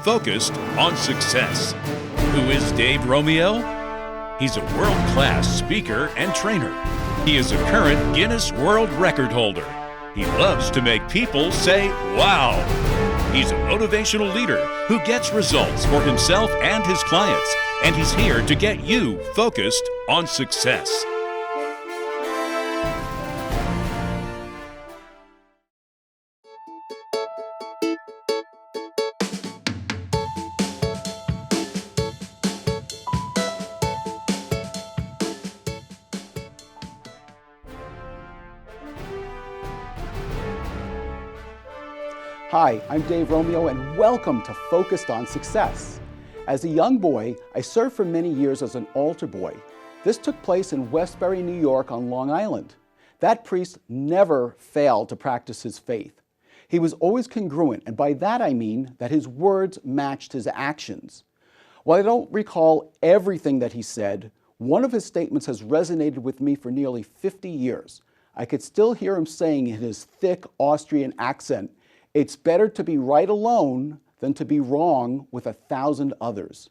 focused on success. Who is Dave Romeo? He's a world-class speaker and trainer. He is a current Guinness World Record holder. He loves to make people say, wow. He's a motivational leader who gets results for himself and his clients, and he's here to get you focused on success. Hi, I'm Dave Romeo, and welcome to Focused on Success. As a young boy, I served for many years as an altar boy. This took place in Westbury, New York on Long Island. That priest never failed to practice his faith. He was always congruent, and by that I mean that his words matched his actions. While I don't recall everything that he said, one of his statements has resonated with me for nearly 50 years. I could still hear him saying in his thick Austrian accent, "It's better to be right alone than to be wrong with 1,000 others."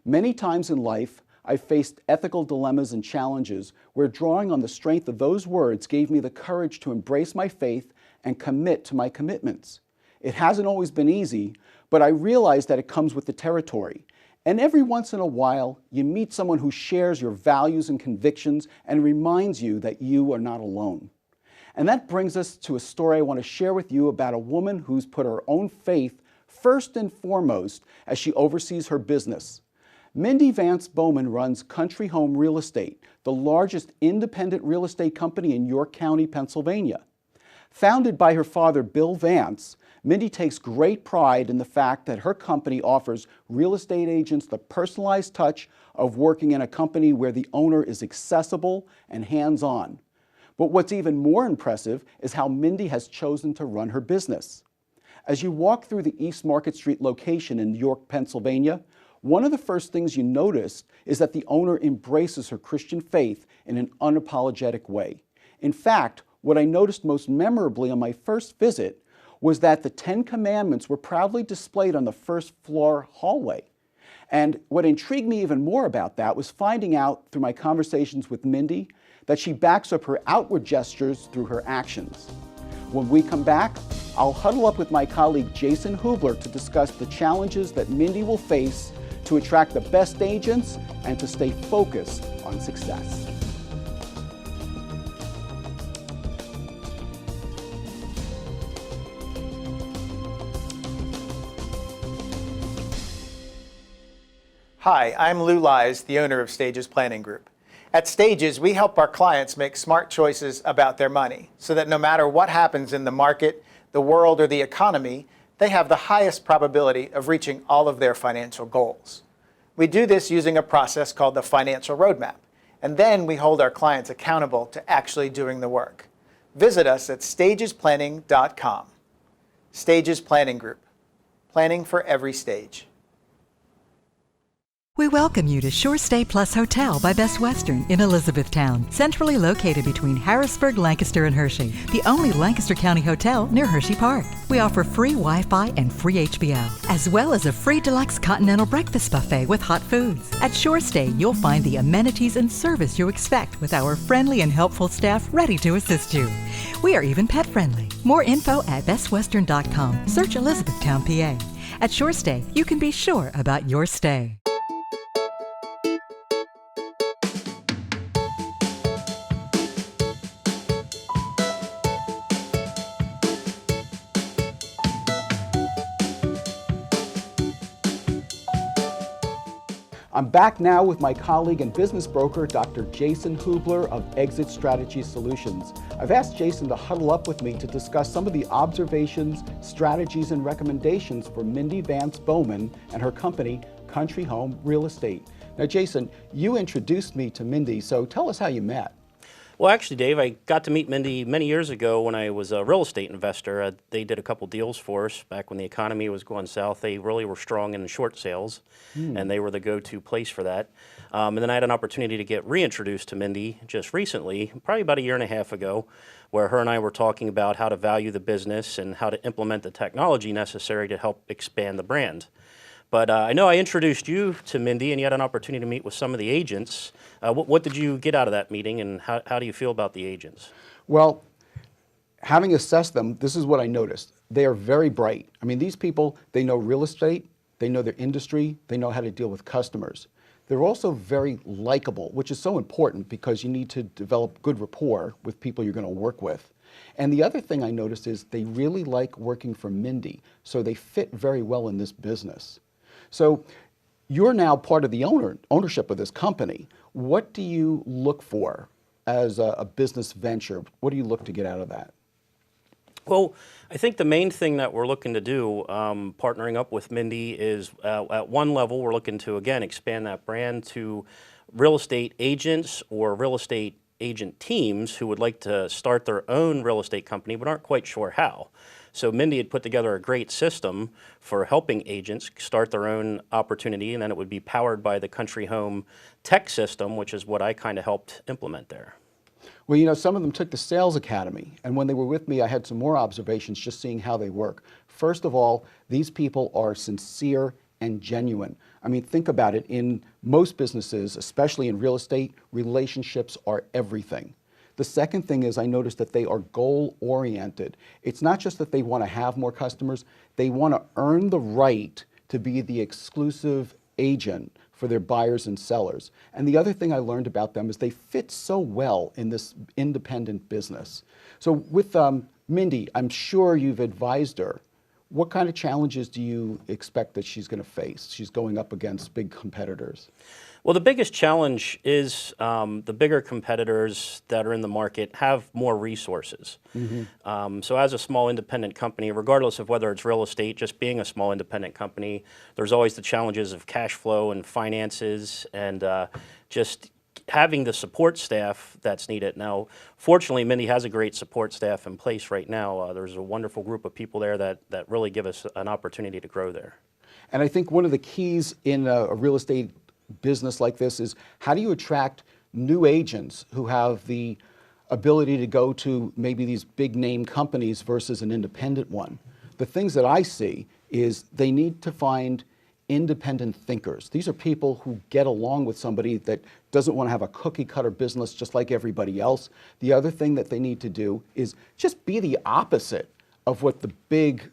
Many times in life, I've faced ethical dilemmas and challenges where drawing on the strength of those words gave me the courage to embrace my faith and commit to my commitments. It hasn't always been easy, but I realize that it comes with the territory. And every once in a while, you meet someone who shares your values and convictions and reminds you that you are not alone. And that brings us to a story I want to share with you about a woman who's put her own faith first and foremost as she oversees her business. Mindy Vance Bouman runs Country Home Real Estate, the largest independent real estate company in York County, Pennsylvania. Founded by her father, Bill Vance, Mindy takes great pride in the fact that her company offers real estate agents the personalized touch of working in a company where the owner is accessible and hands-on. But what's even more impressive is how Mindy has chosen to run her business. As you walk through the East Market Street location in York, Pennsylvania, one of the first things you notice is that the owner embraces her Christian faith in an unapologetic way. In fact, what I noticed most memorably on my first visit was that the 10 Commandments were proudly displayed on the first floor hallway. And what intrigued me even more about that was finding out through my conversations with Mindy that she backs up her outward gestures through her actions. When we come back, I'll huddle up with my colleague Jason Hubler to discuss the challenges that Mindy will face to attract the best agents and to stay focused on success. Hi, I'm Lou Lies, the owner of Stages Planning Group. At Stages, we help our clients make smart choices about their money so that no matter what happens in the market, the world, or the economy, they have the highest probability of reaching all of their financial goals. We do this using a process called the Financial Roadmap, and then we hold our clients accountable to actually doing the work. Visit us at stagesplanning.com. Stages Planning Group. Planning for every stage. We welcome you to Shore Stay Plus Hotel by Best Western in Elizabethtown, centrally located between Harrisburg, Lancaster, and Hershey, the only Lancaster County hotel near Hershey Park. We offer free Wi-Fi and free HBO, as well as a free deluxe continental breakfast buffet with hot foods. At Shore Stay, you'll find the amenities and service you expect with our friendly and helpful staff ready to assist you. We are even pet-friendly. More info at bestwestern.com. Search Elizabethtown, PA. At Shore Stay, you can be sure about your stay. I'm back now with my colleague and business broker, Dr. Jason Hubler of Exit Strategy Solutions. I've asked Jason to huddle up with me to discuss some of the observations, strategies, and recommendations for Mindy Vance Bouman and her company, Country Home Real Estate. Now, Jason, you introduced me to Mindy, so tell us how you met. Well, actually, Dave, I got to meet Mindy many years ago when I was a real estate investor. They did a couple deals for us back when the economy was going south. They really were strong in short sales, and they were the go-to place for that. And then I had an opportunity to get reintroduced to Mindy just recently, probably about a year and a half ago, where her and I were talking about how to value the business and how to implement the technology necessary to help expand the brand. But I know I introduced you to Mindy, and you had an opportunity to meet with some of the agents. What did you get out of that meeting, and how do you feel about the agents? Well, having assessed them, this is what I noticed. They are very bright. I mean, these people, they know real estate, they know their industry, they know how to deal with customers. They're also very likable, which is so important because you need to develop good rapport with people you're going to work with. And the other thing I noticed is they really like working for Mindy, so they fit very well in this business. So you're now part of the ownership of this company. What do you look for as a business venture? What do you look to get out of that? Well, I think the main thing that we're looking to do, partnering up with Mindy, is at one level, we're looking to, again, expand that brand to real estate agents or real estate agent teams who would like to start their own real estate company but aren't quite sure how. So Mindy had put together a great system for helping agents start their own opportunity, and then it would be powered by the Country Home tech system, which is what I kind of helped implement there. Well, you know, some of them took the Sales Academy, and when they were with me, I had some more observations just seeing how they work. First of all, these people are sincere and genuine. I mean, think about it. In most businesses, especially in real estate, relationships are everything. The second thing is I noticed that they are goal-oriented. It's not just that they want to have more customers, they want to earn the right to be the exclusive agent for their buyers and sellers. And the other thing I learned about them is they fit so well in this independent business. So with Mindy, I'm sure you've advised her. What kind of challenges do you expect that she's going to face? She's going up against big competitors. Well, the biggest challenge is the bigger competitors that are in the market have more resources. So as a small independent company, regardless of whether it's real estate, just being a small independent company, there's always the challenges of cash flow and finances and just having the support staff that's needed. Now, fortunately, Mindy has a great support staff in place right now. There's a wonderful group of people there that really give us an opportunity to grow there. And I think one of the keys in a real estate business like this is how do you attract new agents who have the ability to go to maybe these big name companies versus an independent one? The things that I see is they need to find independent thinkers. These are people who get along with somebody that doesn't want to have a cookie cutter business just like everybody else. The other thing that they need to do is just be the opposite of what the big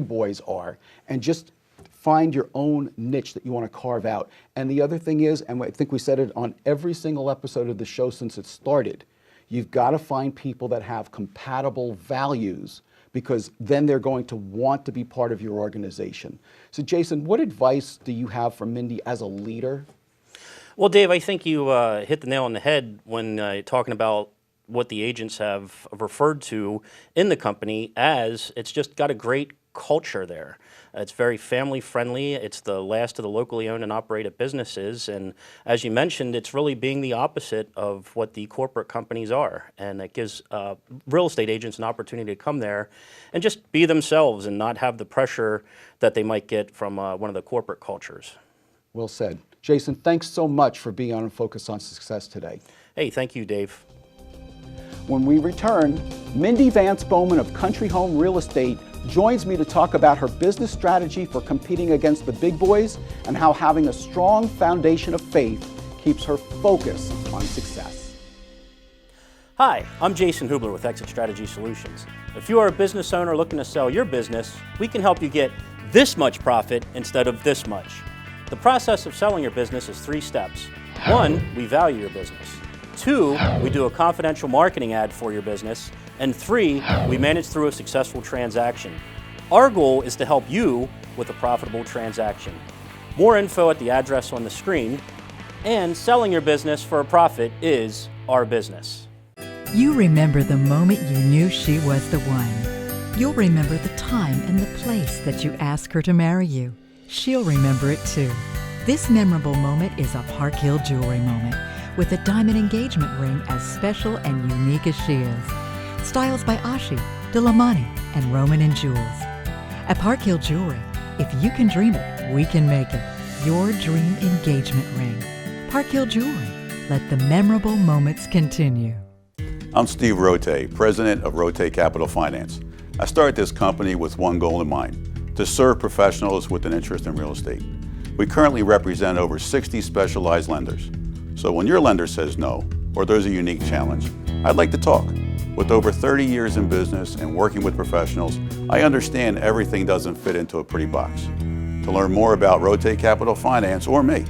boys are, and just find your own niche that you want to carve out. And the other thing is, and I think we said it on every single episode of the show since it started, you've got to find people that have compatible values, because then they're going to want to be part of your organization. So Jason, what advice do you have for Mindy as a leader? Well, Dave, I think you hit the nail on the head when talking about what the agents have referred to in the company as it's just got a great culture there. It's very family friendly. It's the last of the locally owned and operated businesses. And as you mentioned, it's really being the opposite of what the corporate companies are. And it gives real estate agents an opportunity to come there and just be themselves and not have the pressure that they might get from one of the corporate cultures. Well said. Jason, thanks so much for being on Focus on Success today. Hey, thank you, Dave. When we return, Mindy Vance Bouman of Country Home Real Estate joins me to talk about her business strategy for competing against the big boys and how having a strong foundation of faith keeps her focused on success. Hi, I'm Jason Hubler with Exit Strategy Solutions. If you are a business owner looking to sell your business, we can help you get this much profit instead of this much. The process of selling your business is 3 steps. 1, we value your business. 2, we do a confidential marketing ad for your business. And 3, we manage through a successful transaction. Our goal is to help you with a profitable transaction. More info at the address on the screen. And selling your business for a profit is our business. You remember the moment you knew she was the one. You'll remember the time and the place that you asked her to marry you. She'll remember it too. This memorable moment is a Park Hill Jewelry moment, with a diamond engagement ring as special and unique as she is. Styles by Ashi, Dilamani, and Roman & Jewels. At Park Hill Jewelry, if you can dream it, we can make it. Your dream engagement ring. Park Hill Jewelry. Let the memorable moments continue. I'm Steve Rote, president of Rote Capital Finance. I started this company with one goal in mind, to serve professionals with an interest in real estate. We currently represent over 60 specialized lenders. So when your lender says no, or there's a unique challenge, I'd like to talk. With over 30 years in business and working with professionals, I understand everything doesn't fit into a pretty box. To learn more about Rotate Capital Finance or me,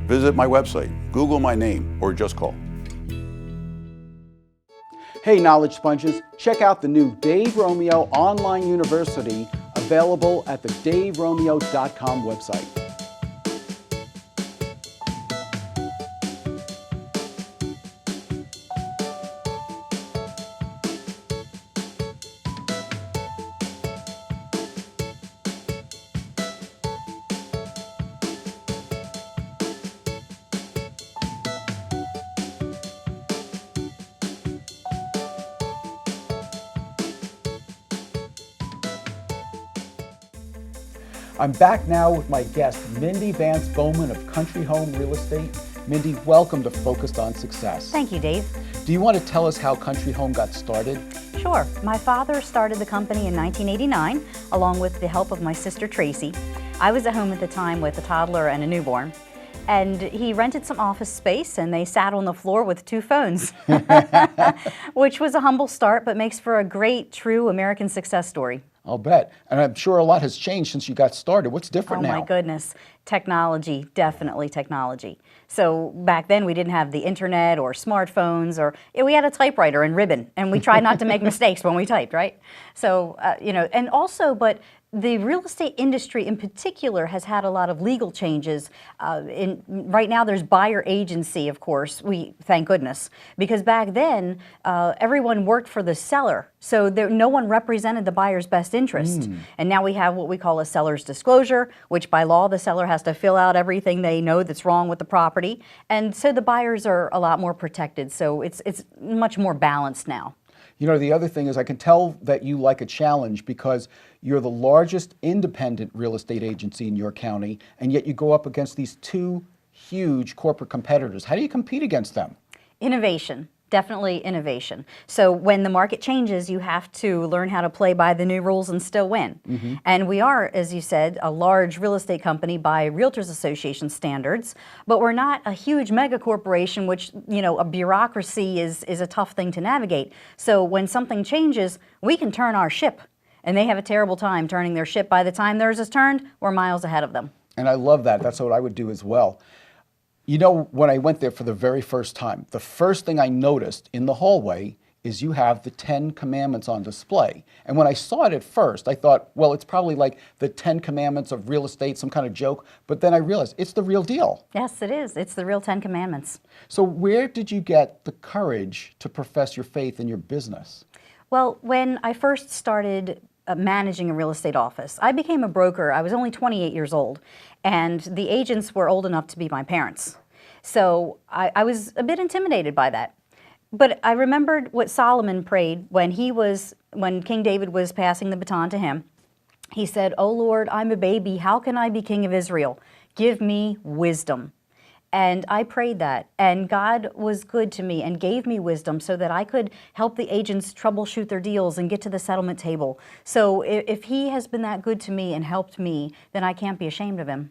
visit my website, Google my name, or just call. Hey, Knowledge Sponges, check out the new Dave Romeo Online University available at the daveromeo.com website. I'm back now with my guest, Mindy Vance Bouman of Country Home Real Estate. Mindy, welcome to Focused on Success. Thank you, Dave. Do you want to tell us how Country Home got started? Sure. My father started the company in 1989, along with the help of my sister Tracy. I was at home at the time with a toddler and a newborn. And he rented some office space, and they sat on the floor with 2 phones, which was a humble start, but makes for a great, true American success story. I'll bet. And I'm sure a lot has changed since you got started. What's different now? Oh my goodness. Technology, definitely technology. So back then we didn't have the internet or smartphones, or we had a typewriter and ribbon, and we tried not to make mistakes when we typed, right? So, and also, but the real estate industry in particular has had a lot of legal changes. Right now there's buyer agency, of course, thank goodness, because back then everyone worked for the seller, so no one represented the buyer's best interest. And now we have what we call a seller's disclosure, which by law the seller has to fill out everything they know that's wrong with the property, and so the buyers are a lot more protected, so it's much more balanced now. You know, the other thing is I can tell that you like a challenge because you're the largest independent real estate agency in your county, and yet you go up against these 2 huge corporate competitors. How do you compete against them? Innovation. Definitely innovation. So when the market changes, you have to learn how to play by the new rules and still win. And we are, as you said, a large real estate company by Realtors Association standards, but we're not a huge mega corporation, which, a bureaucracy is a tough thing to navigate. So when something changes, we can turn our ship, and they have a terrible time turning their ship. By the time theirs is turned, we're miles ahead of them. And I love that. That's what I would do as well. You know, when I went there for the very first time, the first thing I noticed in the hallway is you have the 10 Commandments on display. And when I saw it at first, I thought, well, it's probably like the 10 Commandments of real estate, some kind of joke. But then I realized it's the real deal. Yes, it is. It's the real 10 Commandments. So where did you get the courage to profess your faith in your business? Well, when I first started managing a real estate office, I became a broker. I was only 28 years old, and the agents were old enough to be my parents. So I was a bit intimidated by that. But I remembered what Solomon prayed when King David was passing the baton to him. He said, "Oh Lord, I'm a baby. How can I be king of Israel? Give me wisdom." And I prayed that, and God was good to me and gave me wisdom so that I could help the agents troubleshoot their deals and get to the settlement table. So if he has been that good to me and helped me, then I can't be ashamed of him.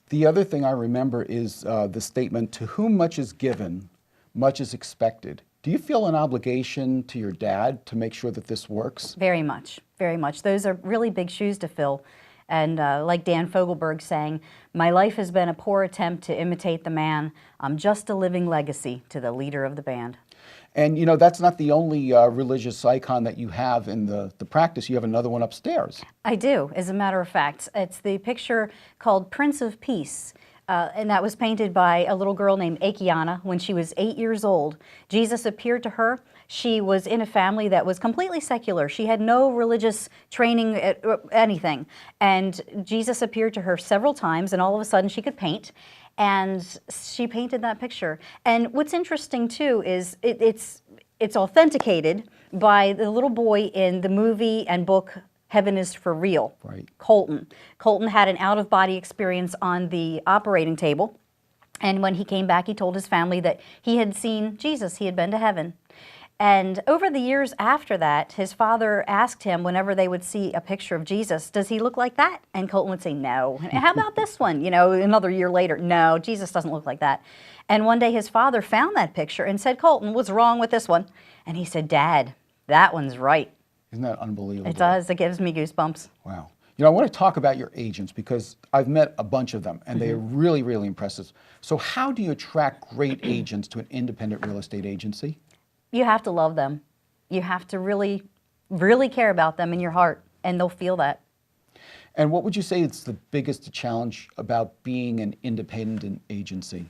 The other thing I remember is the statement, "To whom much is given, much is expected." Do you feel an obligation to your dad to make sure that this works? Very much, very much. Those are really big shoes to fill. And like Dan Fogelberg saying, "My life has been a poor attempt to imitate the man. I'm just a living legacy to the leader of the band." And you know, that's not the only religious icon that you have in the practice. You have another one upstairs. I do, as a matter of fact. It's the picture called Prince of Peace. And that was painted by a little girl named Akiana when she was 8 years old. Jesus appeared to her. She was in a family that was completely secular. She had no religious training, anything. And Jesus appeared to her several times, and all of a sudden she could paint. And she painted that picture. And what's interesting too is it's authenticated by the little boy in the movie and book Heaven is for Real, right. Colton. Colton had an out-of-body experience on the operating table, and when he came back, he told his family that he had seen Jesus, he had been to heaven. And over the years after that, his father asked him whenever they would see a picture of Jesus, does he look like that? And Colton would say, no. How about this one? You know, another year later, no, Jesus doesn't look like that. And one day his father found that picture and said, Colton, what's wrong with this one? And he said, Dad, that one's right. Isn't that unbelievable? It does. It gives me goosebumps. Wow. You know, I want to talk about your agents because I've met a bunch of them and they are really, really impressive. So how do you attract great agents to an independent real estate agency? You have to love them. You have to really, really care about them in your heart, and they'll feel that. And what would you say is the biggest challenge about being an independent agency?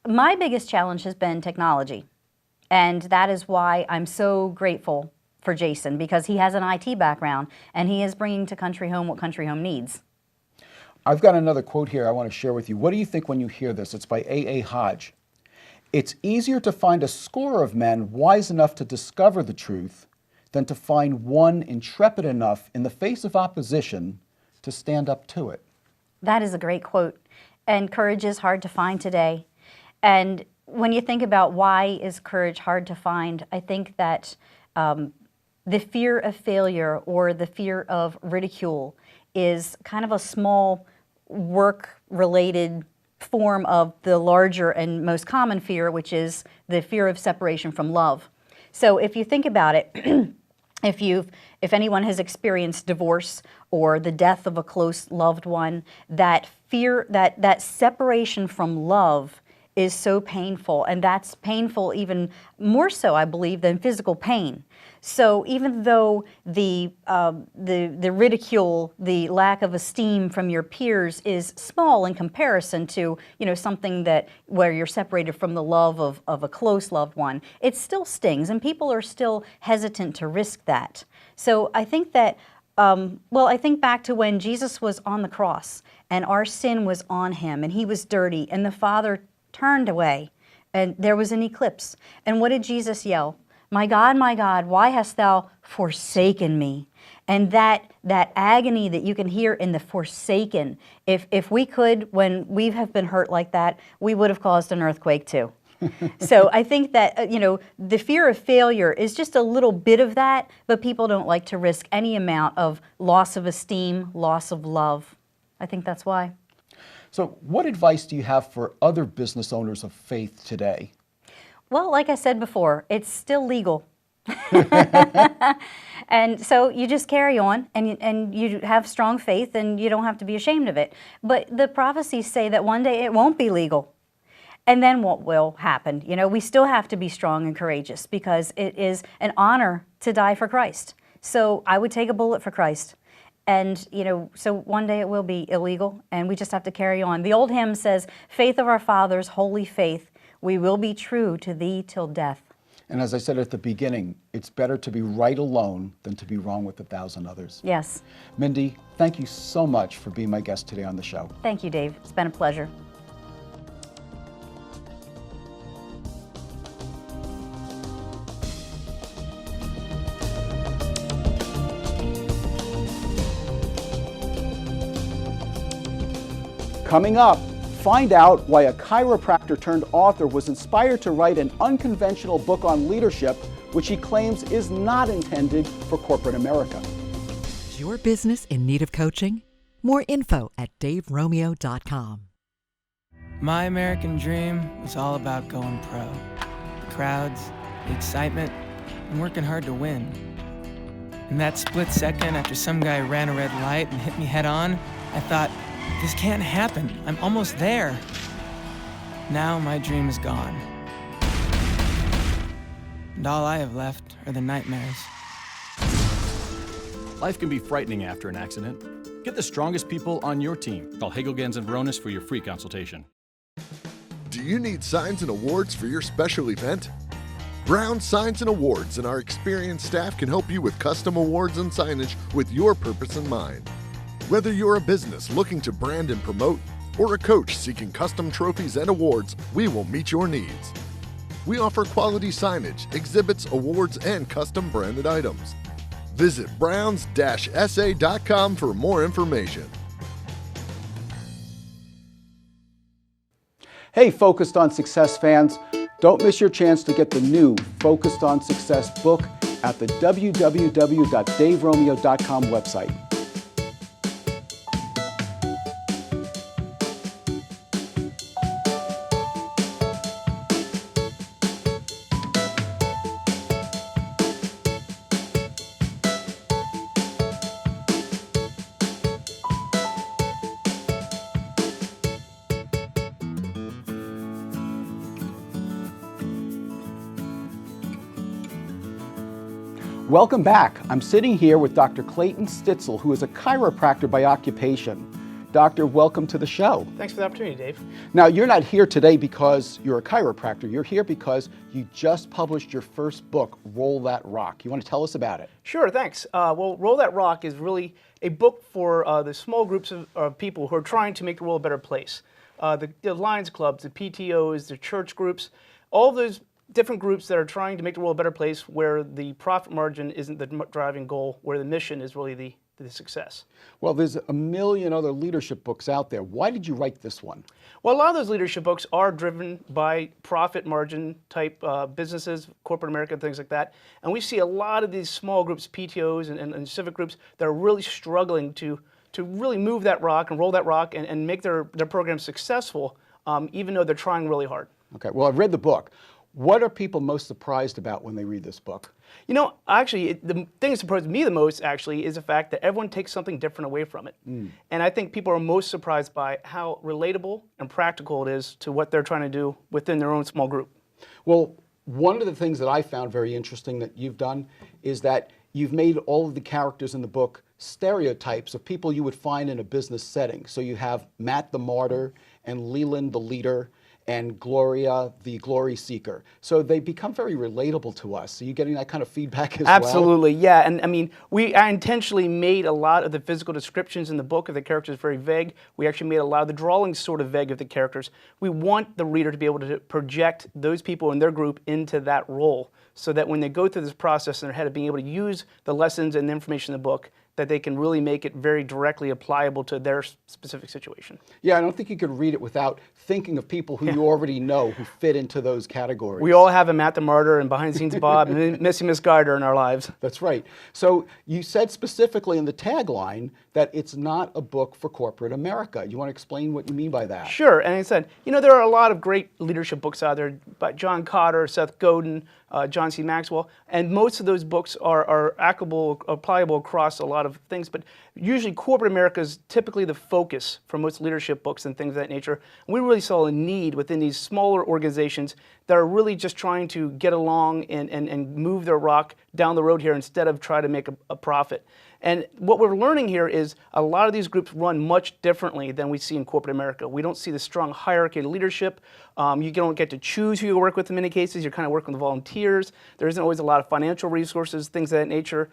My biggest challenge has been technology, and that is why I'm so grateful for Jason, because he has an IT background, and he is bringing to Country Home what Country Home needs. I've got another quote here I want to share with you. What do you think when you hear this? It's by A.A. Hodge. It's easier to find a score of men wise enough to discover the truth than to find one intrepid enough in the face of opposition to stand up to it. That is a great quote. And courage is hard to find today. And when you think about why is courage hard to find, I think that the fear of failure or the fear of ridicule is kind of a small work-related form of the larger and most common fear, which is the fear of separation from love. So if you think about it, if anyone has experienced divorce or the death of a close loved one, that fear, that separation from love is so painful, and that's painful even more so, I believe, than physical pain. So even though the ridicule, the lack of esteem from your peers is small in comparison to, you know, something that where you're separated from the love of a close loved one, it still stings, and people are still hesitant to risk that. So I think that, I think back to when Jesus was on the cross and our sin was on him and he was dirty and the Father turned away and there was an eclipse. And what did Jesus yell? My God, why hast thou forsaken me? And that agony that you can hear in the forsaken, if we could, when we have been hurt like that, we would have caused an earthquake too. So I think that, the fear of failure is just a little bit of that, but people don't like to risk any amount of loss of esteem, loss of love. I think that's why. So what advice do you have for other business owners of faith today? Well, like I said before, it's still legal. And so you just carry on and you have strong faith and you don't have to be ashamed of it. But the prophecies say that one day it won't be legal. And then what will happen? We still have to be strong and courageous because it is an honor to die for Christ. So I would take a bullet for Christ. And, so one day it will be illegal and we just have to carry on. The old hymn says, faith of our fathers, holy faith, we will be true to thee till death. And as I said at the beginning, it's better to be right alone than to be wrong with 1,000 others. Yes. Mindy, thank you so much for being my guest today on the show. Thank you, Dave. It's been a pleasure. Coming up, find out why a chiropractor turned author was inspired to write an unconventional book on leadership, which he claims is not intended for corporate America. Is your business in need of coaching? More info at daveromeo.com. My American dream was all about going pro. The crowds, the excitement, and working hard to win. In that split second after some guy ran a red light and hit me head on, I thought, this can't happen. I'm almost there. Now my dream is gone. And all I have left are the nightmares. Life can be frightening after an accident. Get the strongest people on your team. Call Hagel, Gans & Veronis for your free consultation. Do you need signs and awards for your special event? Brown Signs and Awards and our experienced staff can help you with custom awards and signage with your purpose in mind. Whether you're a business looking to brand and promote, or a coach seeking custom trophies and awards, we will meet your needs. We offer quality signage, exhibits, awards, and custom branded items. Visit browns-sa.com for more information. Hey, Focused on Success fans. Don't miss your chance to get the new Focused on Success book at the www.daveromeo.com website. Welcome back. I'm sitting here with Dr. Clayton Stitzel, who is a chiropractor by occupation. Doctor, welcome to the show. Thanks for the opportunity, Dave. Now, you're not here today because you're a chiropractor. You're here because you just published your first book, Roll That Rock. You want to tell us about it? Sure, thanks. Well, Roll That Rock is really a book for the small groups of people who are trying to make the world a better place. The Lions Clubs, the PTOs, the church groups, all of those different groups that are trying to make the world a better place where the profit margin isn't the driving goal, where the mission is really the success. Well, there's a million other leadership books out there. Why did you write this one? Well, a lot of those leadership books are driven by profit margin type businesses, corporate America, things like that. And we see a lot of these small groups, PTOs and civic groups, that are really struggling to really move that rock and roll that rock and make their programs successful, even though they're trying really hard. Okay, well, I've read the book. What are people most surprised about when they read this book? You know, actually, the thing that surprised me the most, actually, is the fact that everyone takes something different away from it. And I think people are most surprised by how relatable and practical it is to what they're trying to do within their own small group. Well, one of the things that I found very interesting that you've done is that you've made all of the characters in the book stereotypes of people you would find in a business setting. So you have Matt the martyr and Leland the leader and Gloria, the glory seeker. So they become very relatable to us. Are you getting that kind of feedback as well? Absolutely, yeah. And I mean, I intentionally made a lot of the physical descriptions in the book of the characters very vague. We actually made a lot of the drawings sort of vague of the characters. We want the reader to be able to project those people in their group into that role, so that when they go through this process in their head of being able to use the lessons and the information in the book, that they can really make it very directly applicable to their specific situation. Yeah, I don't think you could read it without thinking of people who you already know who fit into those categories. We all have a Matt the Martyr and behind the scenes Bob and Missy Miss Gardner in our lives. That's right. So you said specifically in the tagline that it's not a book for corporate America. You want to explain what you mean by that? Sure, and I said, you know, there are a lot of great leadership books out there by John Cotter, Seth Godin, John C. Maxwell, and most of those books are applicable across a lot of things, but usually corporate America is typically the focus for most leadership books and things of that nature. And we really saw a need within these smaller organizations that are really just trying to get along and move their rock down the road here instead of try to make a profit. And what we're learning here is a lot of these groups run much differently than we see in corporate America. We don't see the strong hierarchy of leadership. You don't get to choose who you work with in many cases. You're kind of working with volunteers. There isn't always a lot of financial resources, things of that nature.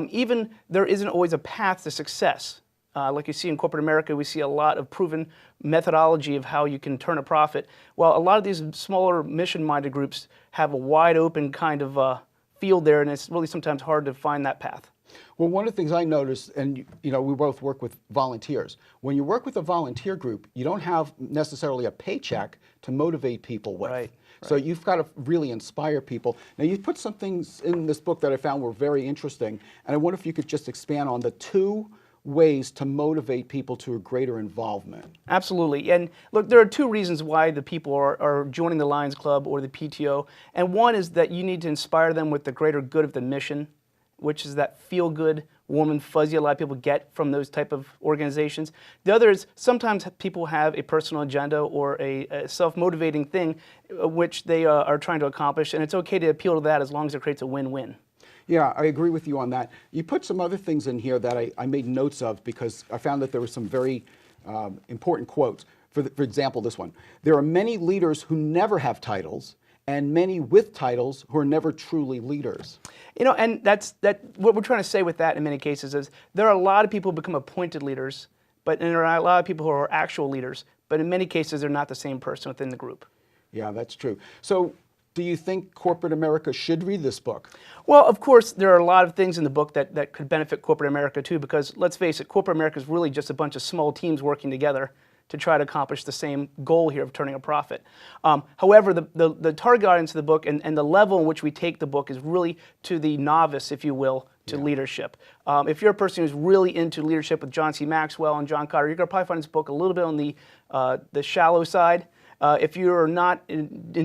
Even there isn't always a path to success. Like you see in corporate America, we see a lot of proven methodology of how you can turn a profit. Well, a lot of these smaller mission-minded groups have a wide open kind of field there, and it's really sometimes hard to find that path. Well, one of the things I noticed, and you know, we both work with volunteers. When you work with a volunteer group, you don't have necessarily a paycheck to motivate people with. Right. So you've got to really inspire people. Now, you've put some things in this book that I found were very interesting, and I wonder if you could just expand on the 2 ways to motivate people to a greater involvement. Absolutely. And look, there are 2 reasons why the people are joining the Lions Club or the PTO. And one is that you need to inspire them with the greater good of the mission, which is that feel-good, warm and fuzzy a lot of people get from those type of organizations. The other is sometimes people have a personal agenda or a self-motivating thing which they are trying to accomplish, and it's okay to appeal to that as long as it creates a win-win. Yeah, I agree with you on that. You put some other things in here that I made notes of because I found that there were some very important quotes. For example, this one. There are many leaders who never have titles and many with titles who are never truly leaders. You know, and that's what we're trying to say with that in many cases is there are a lot of people who become appointed leaders, but there are a lot of people who are actual leaders, but in many cases they're not the same person within the group. Yeah, that's true. So do you think corporate America should read this book? Well, of course, there are a lot of things in the book that could benefit corporate America too, because let's face it, corporate America is really just a bunch of small teams working together to try to accomplish the same goal here of turning a profit. However, the target audience of the book and the level in which we take the book is really to the novice, if you will, to leadership. If you're a person who's really into leadership with John C. Maxwell and John Kotter, you're going to probably find this book a little bit on the shallow side. If you're not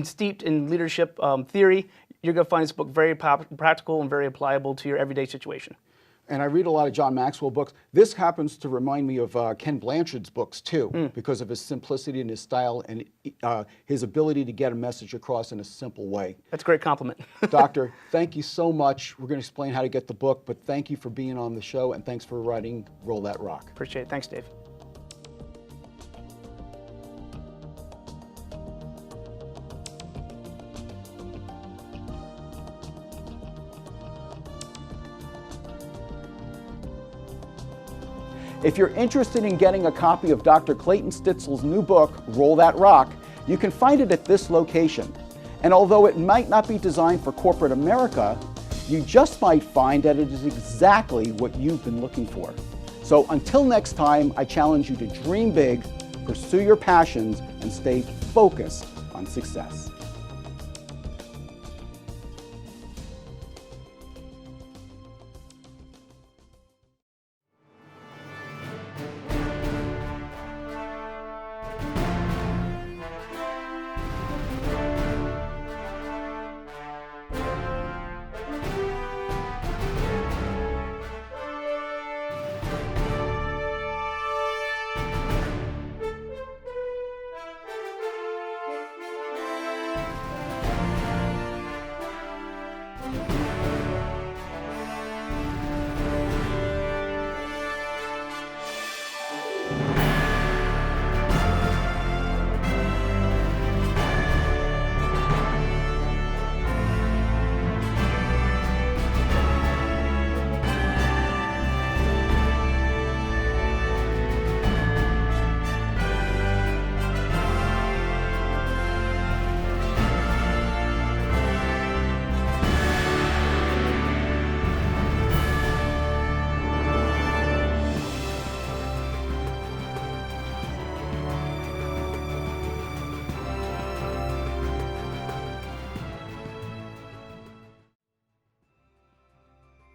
steeped in leadership theory, you're going to find this book very practical and very applicable to your everyday situation. And I read a lot of John Maxwell books. This happens to remind me of Ken Blanchard's books too, because of his simplicity and his style and his ability to get a message across in a simple way. That's a great compliment. Doctor, thank you so much. We're going to explain how to get the book, but thank you for being on the show, and thanks for writing Roll That Rock. Appreciate it. Thanks, Dave. If you're interested in getting a copy of Dr. Clayton Stitzel's new book, Roll That Rock, you can find it at this location. And although it might not be designed for corporate America, you just might find that it is exactly what you've been looking for. So until next time, I challenge you to dream big, pursue your passions, and stay focused on success.